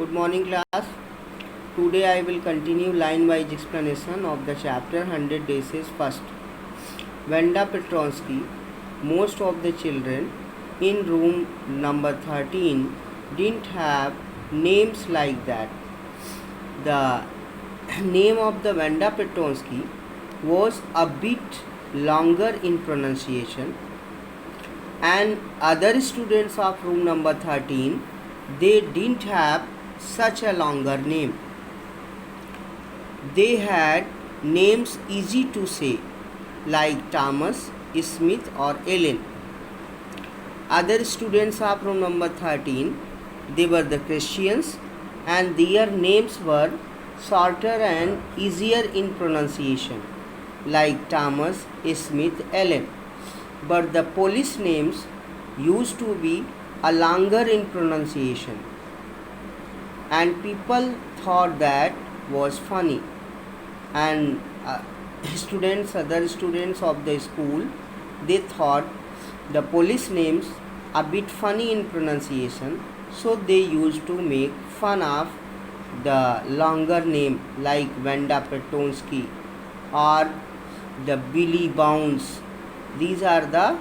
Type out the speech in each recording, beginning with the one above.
Good morning, class. Today I will continue line-wise explanation of the chapter 100 Days first. Vanda Petronsky. Most of the children in room number 13 didn't have names like that. The name of the Vanda Petronsky was a bit longer in pronunciation, and other students of room number 13, they didn't have such a longer name. They had names easy to say, like Thomas, Smith or Ellen. Other students of room number 13, they were the Christians, and their names were shorter and easier in pronunciation, like Thomas, Smith, Ellen. But the police names used to be a longer in pronunciation, and people thought that was funny, and other students of the school, they thought the police names a bit funny in pronunciation, so they used to make fun of the longer name like Vanda Petronsky or the Billy Bounce. These are the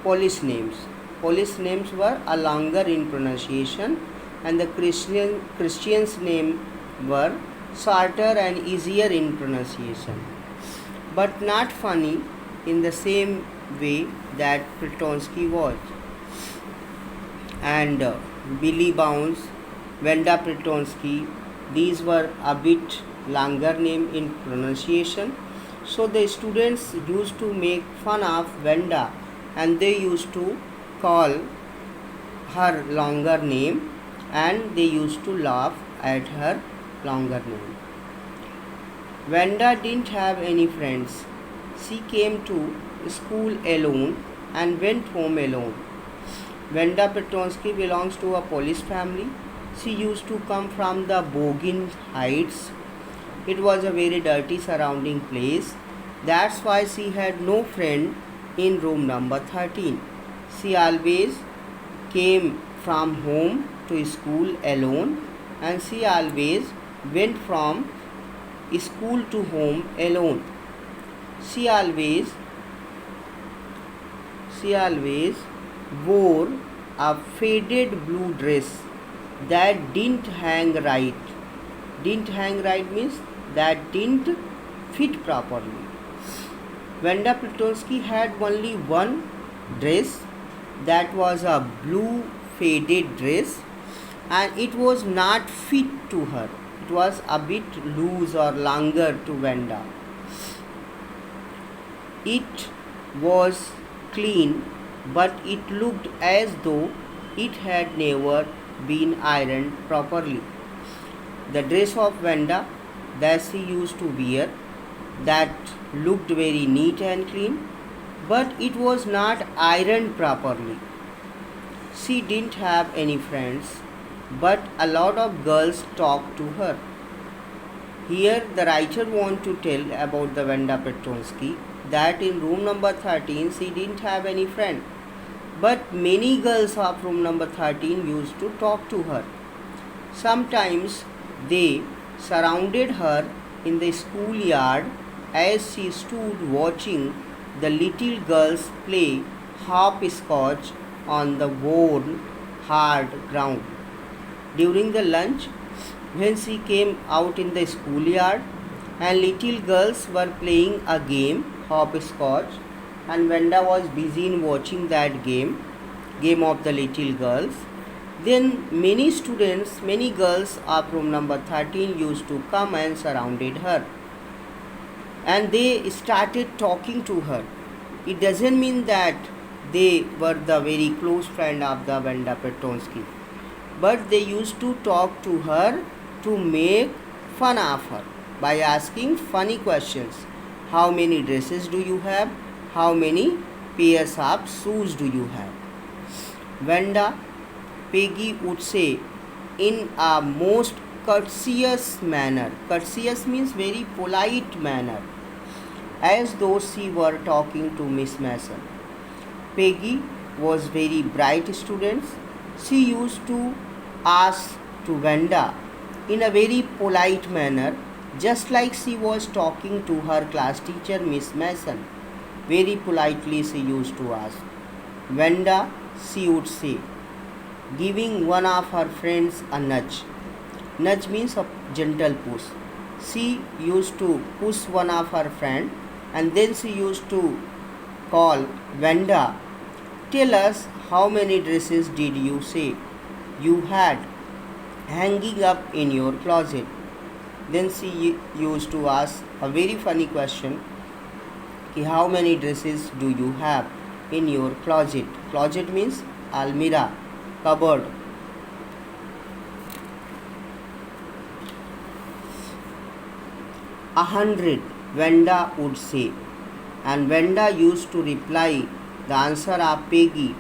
police names. Police names were a longer in pronunciation, and the Christians name were shorter and easier in pronunciation, but not funny in the same way that Petronsky was. And Billy Bounce, Vanda Petronsky, these were a bit longer name in pronunciation, so the students used to make fun of Vanda, and they used to call her longer name, and they used to laugh at her longer name. Vanda didn't have any friends. She came to school alone and went home alone. Vanda Petronsky belongs to a police family. She used to come from the Bogin Heights. It was a very dirty surrounding place. That's why she had no friend in room number 13. She always came from home to school alone, and she always went from school to home alone. She always wore a faded blue dress that didn't hang right. Didn't hang right means that didn't fit properly. Vanda Petronsky had only one dress, that was a blue faded dress, and it was not fit to her. It was a bit loose or longer to Vanda. It was clean, but it looked as though it had never been ironed properly. The dress of Vanda that she used to wear, that looked very neat and clean, but it was not ironed properly. She didn't have any friends, but a lot of girls talked to her. Here the writer wants to tell about the Vanda Petronsky that in room number 13 she didn't have any friend, but many girls of room number 13 used to talk to her. Sometimes they surrounded her in the schoolyard as she stood watching the little girls play hopscotch on the worn, hard ground. During the lunch, when she came out in the schoolyard and little girls were playing a game, hopscotch, and Vanda was busy in watching that game of the little girls, then many girls of room number 13 used to come and surrounded her, and they started talking to her. It doesn't mean that they were the very close friend of the Vanda Petronsky, but they used to talk to her to make fun of her by asking funny questions. How many dresses do you have? How many pairs of shoes do you have? Vanda, Peggy would say in a most courteous manner. Courteous means very polite manner, as though she were talking to Miss Mason. Peggy was very bright student. She used to ask to Vanda in a very polite manner, just like she was talking to her class teacher, Miss Mason. Very politely she used to ask. Vanda, she would say, giving one of her friends a nudge. Nudge means a gentle push. She used to push one of her friend and then she used to call, Vanda, tell us how many dresses did you say you had hanging up in your closet? Then she used to ask a very funny question, how many dresses do you have in your closet? Closet means almirah, cupboard. 100, Vanda would say, and Vanda used to reply the answer of Peggy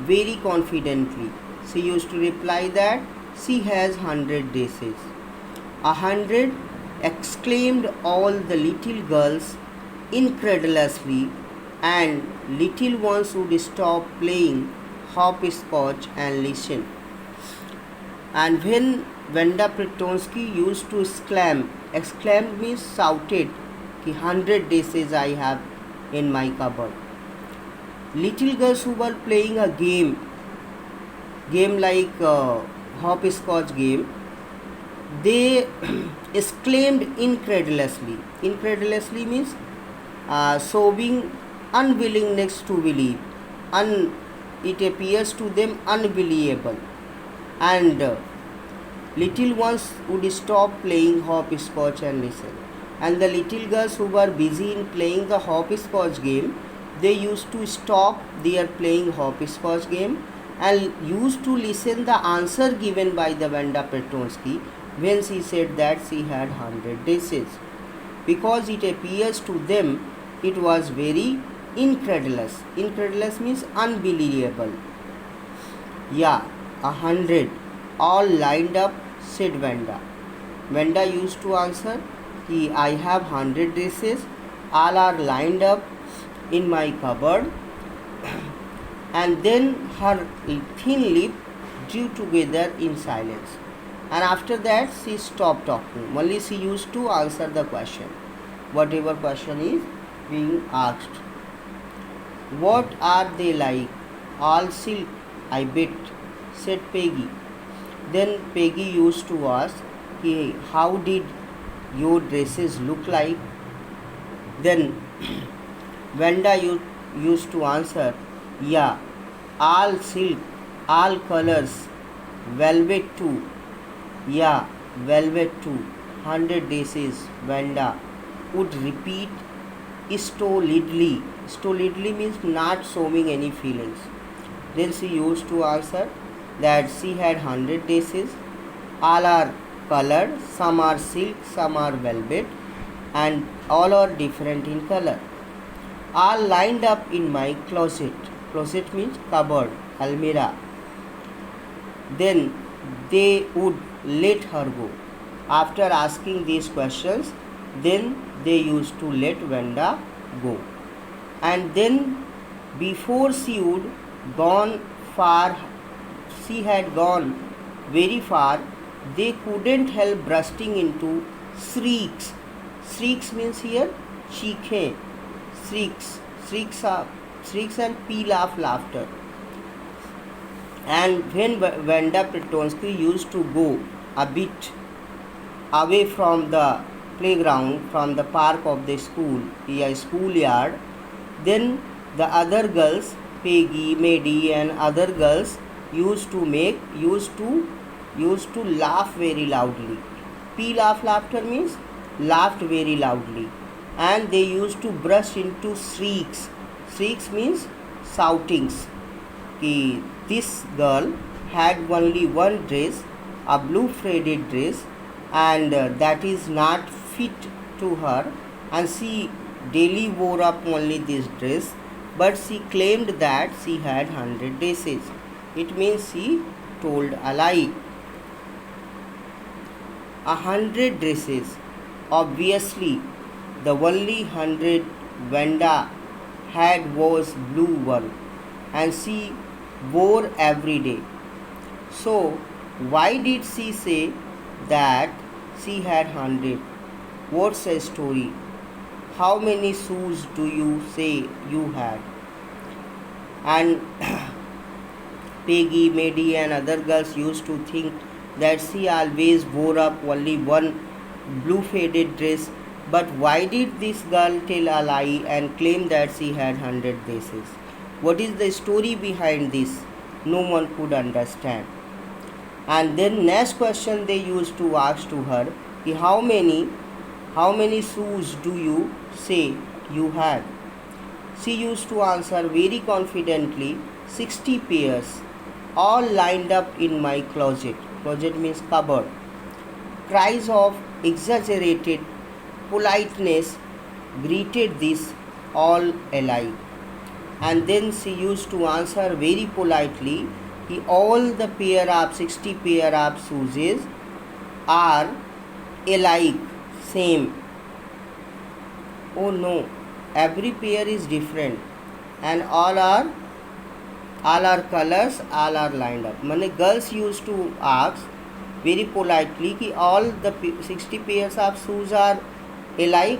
very confidently. She used to reply that she has 100 dresses. 100, exclaimed all the little girls incredulously, and little ones would stop playing hopscotch and listen. And when Vanda Pretonsky used to exclaimed means shouted, 100 dresses I have in my cupboard. Little girls who were playing a game like hopscotch game, they exclaimed incredulously. Incredulously means showing unwillingness to believe. It appears to them unbelievable. And little ones would stop playing hopscotch and listen. And the little girls who were busy in playing the hopscotch game, they used to stop their playing hopscotch game and used to listen the answer given by the Vanda Pretonsky when she said that she had 100 dresses, because it appears to them it was very incredulous. Incredulous means unbelievable. Yeah, 100, all lined up, said Vanda. Vanda used to answer, I have 100 dresses, all are lined up in my cupboard. And then her thin lip drew together in silence. And after that she stopped talking. Only she used to answer the question, whatever question is being asked. What are they like? All silk, I bet, said Peggy. Then Peggy used to ask, how did your dresses look like? Then Vanda used to answer, yeah, all silk, all colors, velvet too. Yeah, velvet too. 100 dresses, Vanda would repeat stolidly. Stolidly means not showing any feelings. Then she used to answer that she had 100 dresses, all are colored, some are silk, some are velvet, and all are different in color. All lined up in my closet. Closet means cupboard, almirah. Then they would let her go. After asking these questions, then they used to let Vanda go. And then before she would gone far, she had gone very far, they couldn't help bursting into shrieks. Shrieks means here cheekhe. Shrieks and peal of laughter. And when Vanda Pretonsky used to go a bit away from the playground, from the park of the school, a schoolyard, then the other girls, Peggy, Maddie, and other girls used to laugh very loudly. Peal of laughter means laughed very loudly, and they used to burst into shrieks. Shrieks means shoutings. This girl had only one dress, a blue faded dress, and that is not fit to her, and she daily wore up only this dress, but she claimed that she had 100 dresses. It means she told a lie. 100 dresses. Obviously, the only 100 Vanda had was blue one, and she wore every day. So Why did she say that she had 100? What's a story? How many shoes do you say you had? And Peggy, Maddie, and other girls used to think that she always wore up only one blue faded dress. But why did this girl tell a lie and claim that she had 100 dresses? What is the story behind this? No one could understand. And then next question they used to ask to her, how many shoes do you say you had? She used to answer very confidently, 60 pairs, all lined up in my closet. Closet means cupboard. Cries of exaggerated politeness greeted this all alike. And then she used to answer very politely, all the pair of 60 pair of shoes are alike, same. Oh no, every pair is different and all are colors, all are lined up. Many girls used to ask very politely कि all the 60 pairs of shoes are alike.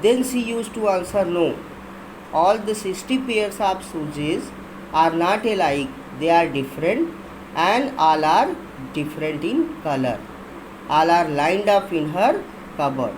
Then she used to answer no, all the 60 pairs of shoes are not alike, they are different and all are different in color. All are lined up in her cupboard.